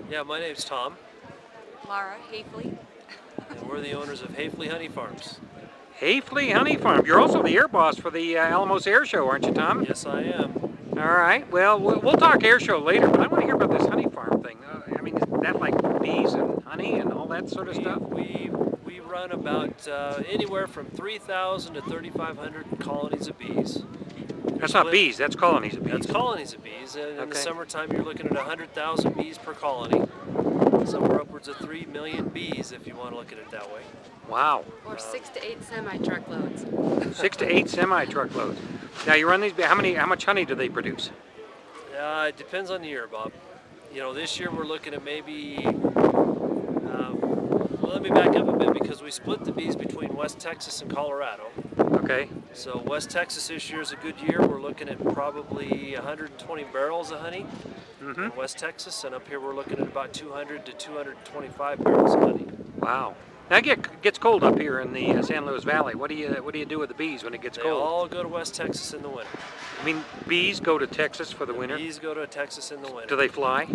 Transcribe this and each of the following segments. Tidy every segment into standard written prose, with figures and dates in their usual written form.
Yeah, my name's Tom, Laura Haefeli. and we're the owners of Haefeli Honey Farms. Haefeli Honey Farm. You're also the air boss for the Alamos Air Show, aren't you, Tom? Yes, I am. All right. Well, we'll talk air show later, but I want to hear about this honey farm thing. I mean, is that like bees and honey and all that sort of stuff? We run about anywhere from 3,000 to 3,500 colonies of bees. That's not bees. That's colonies of bees. That's colonies of bees. And in Okay. the summertime, you're looking at 100,000 bees per colony. Somewhere upwards of 3 million bees, if you want to look at it that way. Wow. Or 6 to 8 semi-truckloads. 6 to 8 semi-truckloads. Now you run these. How much honey do they produce? It depends on the year, Bob. You know, this year we're looking at maybe. Well, let me back up a bit because we split the bees between West Texas and Colorado. Okay. So West Texas this year is a good year. We're looking at probably 120 barrels of honey in West Texas, and up here we're looking at about 200 to 225 barrels of honey. Wow. Now it gets cold up here in the San Luis Valley. What do you do with the bees when it gets cold? They all go to West Texas in the winter. I mean, bees go to Texas for the winter? Bees go to Texas in the winter. Do they fly?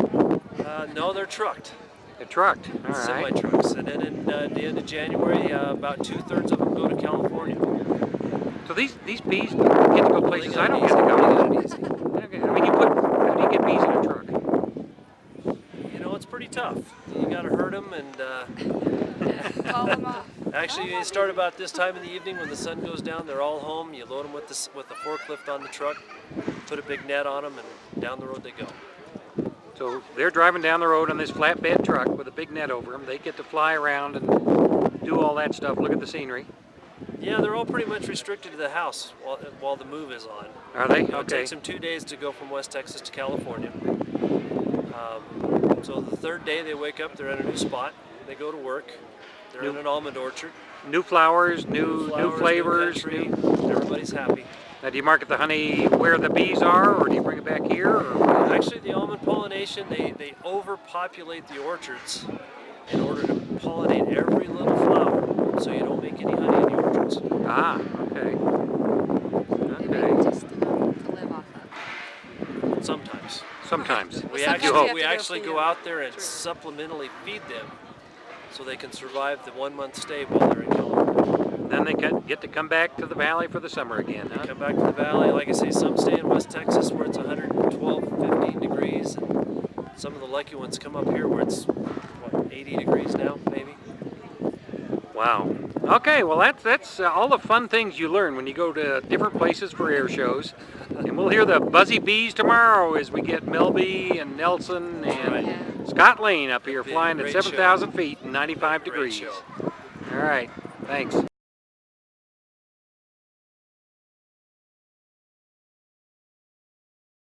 No, they're trucked. They're trucked. All right. Semi-trucks. And then in the end of January, about 2/3 of them go to California. So these bees get to go places I don't get to go. Okay. I mean, how do you get bees in a truck? You know, it's pretty tough. You got to herd them and. Call them up. Actually, they start about this time in the evening when the sun goes down. They're all home. You load them with the forklift on the truck, put a big net on them, and down the road they go. So they're driving down the road on this flatbed truck with a big net over them. They get to fly around and do all that stuff. Look at the scenery. Yeah, they're all pretty much restricted to the house while the move is on. Are they? You know, Okay. It takes them 2 days to go from West Texas to California. So the third day they wake up, they're in a new spot. They go to work. They're in an almond orchard. New flowers, new flavors. New country. Everybody's happy. Now, do you market the honey where the bees are, or do you bring it back here? Or? Actually, the almond pollination, they overpopulate the orchards in order to pollinate every little flower, so you don't make any honey in the orchards. Ah, okay. They make just enough to live off of. Sometimes. Sometimes. We sometimes actually, you have we to go actually feed go them. out there and supplementally feed them so they can survive the 1 month stay while they're in California. Then they get to come back to the valley for the summer again, huh? Come back to the valley. Like I say, some stay in West Texas where it's 112, 15 degrees, and some of the lucky ones come up here where it's, 80 degrees now, maybe. Wow. Okay, well that's all the fun things you learn when you go to different places for air shows. And we'll hear the buzzy bees tomorrow as we get Melby and Nelson and Scott Lane up here flying at 7,000 feet and 95 degrees. Show. All right, thanks.